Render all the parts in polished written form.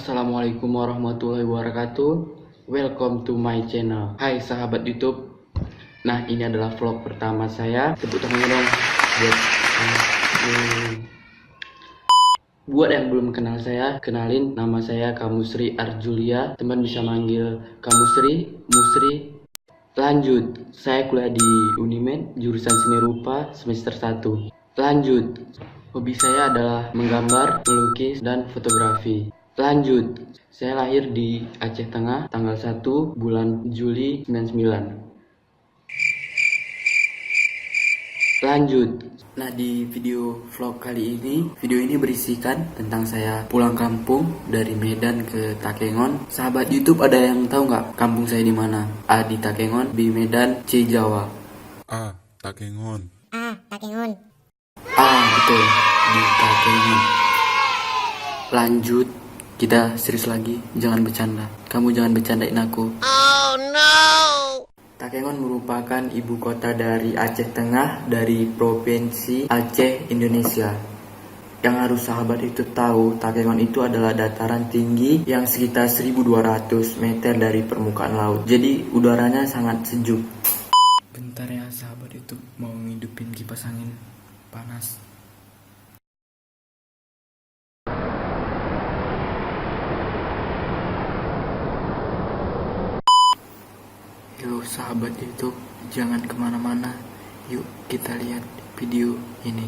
Assalamualaikum warahmatullahi wabarakatuh. Welcome to my channel. Hai sahabat YouTube. Nah, ini adalah vlog pertama saya. Tepuk tangan dong buat yang belum kenal saya, kenalin, nama saya Kamusri Arjulia. Teman bisa manggil Kamusri, Musri. Lanjut, saya kuliah di Unimed, jurusan Seni Rupa semester 1. Lanjut, hobi saya adalah menggambar, melukis, dan fotografi. Lanjut, saya lahir di Aceh Tengah tanggal 1 bulan Juli 99. Lanjut. Nah, di video vlog kali ini, video ini berisikan tentang saya pulang kampung dari Medan ke Takengon. Sahabat YouTube, ada yang tahu nggak kampung saya di mana? A di Takengon, B Medan, C Jawa. A. Takengon. Betul, di Takengon. Lanjut, kita serius lagi, jangan bercanda. Kamu jangan bercandain aku. Oh no. Takengon merupakan ibu kota dari Aceh Tengah, dari Provinsi Aceh, Indonesia. Yang harus sahabat itu tahu, Takengon itu adalah dataran tinggi yang sekitar 1200 meter dari permukaan laut. Jadi udaranya sangat sejuk. Bentar ya sahabat itu, mau ngidupin kipas angin panas. Yuk sahabat YouTube, jangan kemana-mana. Yuk kita lihat video ini.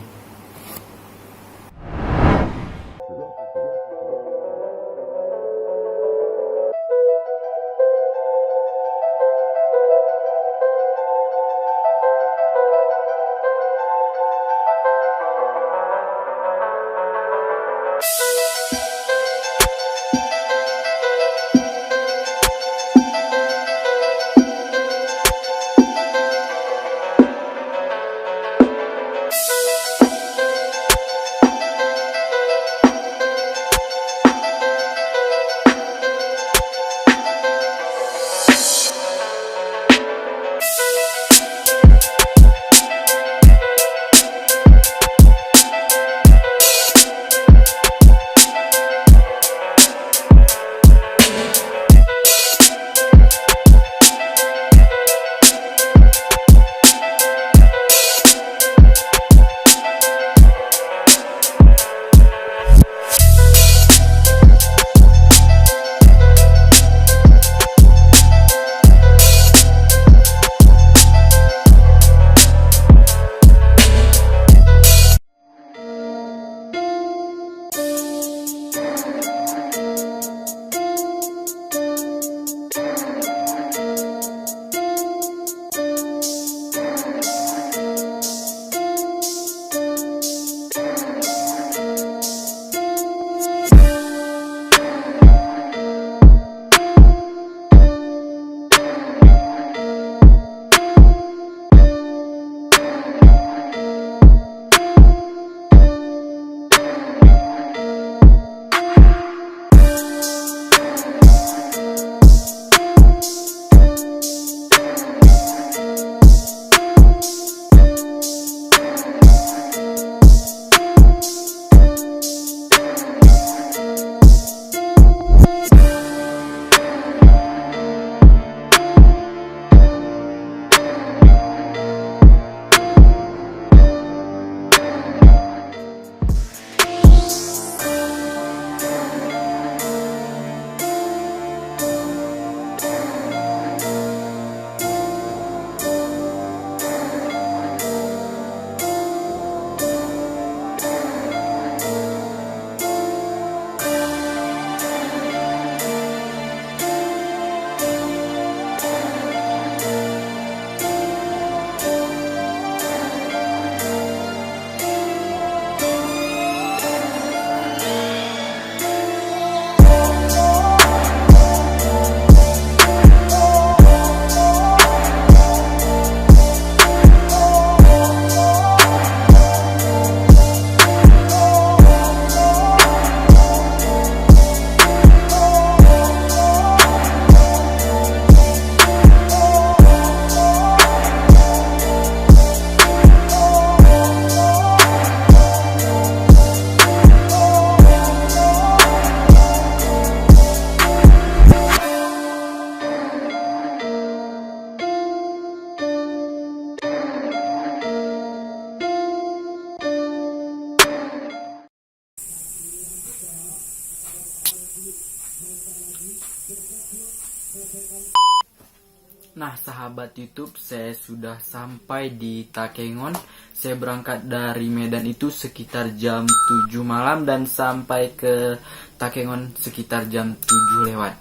Nah, sahabat YouTube, saya sudah sampai di Takengon. Saya berangkat dari Medan itu sekitar jam 7 malam dan sampai ke Takengon sekitar jam 7 lewat.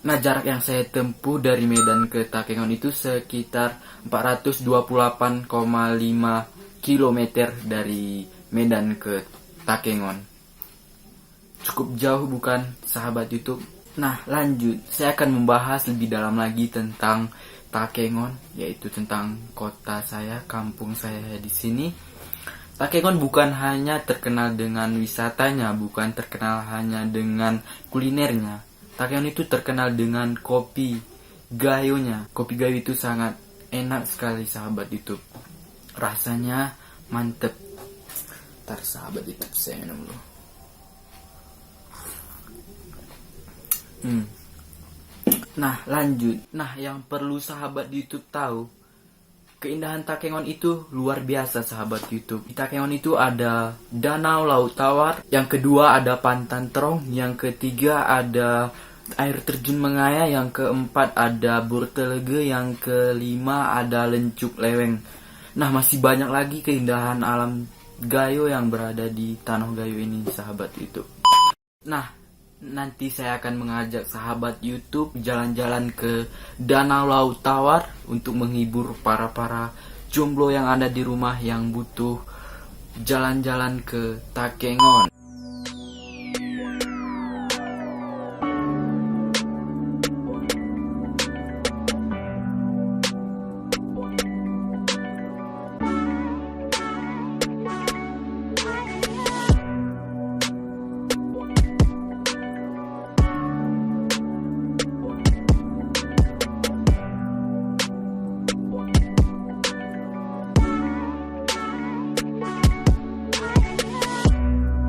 Nah, jarak yang saya tempuh dari Medan ke Takengon itu sekitar 428,5 km dari Medan ke Takengon. Cukup jauh bukan, sahabat YouTube? Nah, lanjut, saya akan membahas lebih dalam lagi tentang Takengon, yaitu tentang kota saya, kampung saya di sini. Takengon bukan hanya terkenal dengan wisatanya, bukan terkenal hanya dengan kulinernya. Takengon itu terkenal dengan kopi gayonya. Kopi gayo itu sangat enak sekali, sahabat YouTube. Rasanya mantep. Ntar, sahabat YouTube, saya minum dulu. Nah, lanjut. Nah, yang perlu sahabat YouTube tahu, keindahan Takengon itu luar biasa, sahabat YouTube. Di Takengon itu ada Danau Laut Tawar, yang kedua ada Pantan Terong, yang ketiga ada air terjun Mengaya, yang keempat ada Burtelege, yang kelima ada Lencuk Leweng. Nah, masih banyak lagi keindahan alam gayo yang berada di Tanah Gayo ini, sahabat YouTube. Nah, nanti saya akan mengajak sahabat YouTube jalan-jalan ke Danau Laut Tawar untuk menghibur para jomblo yang ada di rumah yang butuh jalan-jalan ke Takengon.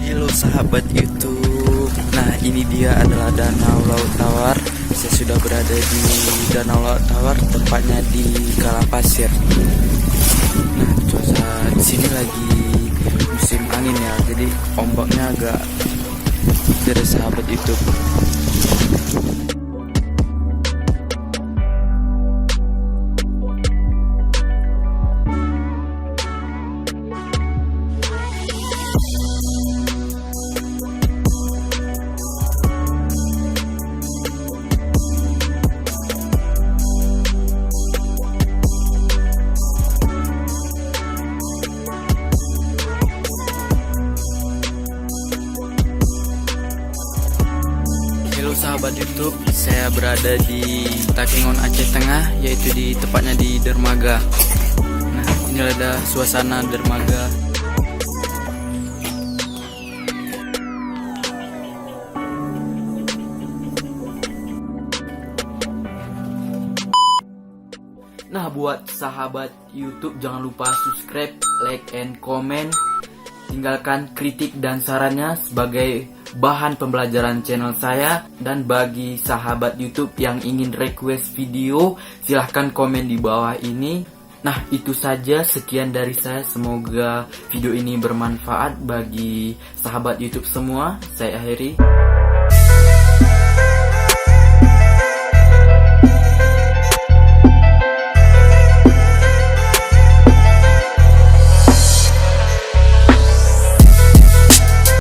Halo sahabat YouTube. Nah, ini dia adalah Danau Laut Tawar. Saya sudah berada di Danau Laut Tawar, tepatnya di Kalapasir. Nah, cuaca di sini lagi musim angin ya, jadi ombaknya agak deras, sahabat YouTube. Halo sahabat YouTube, saya berada di Takengon Aceh Tengah, yaitu tepatnya di dermaga. Nah, ini ada suasana dermaga. Nah, buat sahabat YouTube jangan lupa subscribe, like, and comment. Tinggalkan kritik dan sarannya sebagai bahan pembelajaran channel saya. Dan bagi sahabat YouTube yang ingin request video, silahkan komen di bawah ini. Nah, itu saja, sekian dari saya. Semoga video ini bermanfaat bagi sahabat YouTube semua. Saya akhiri.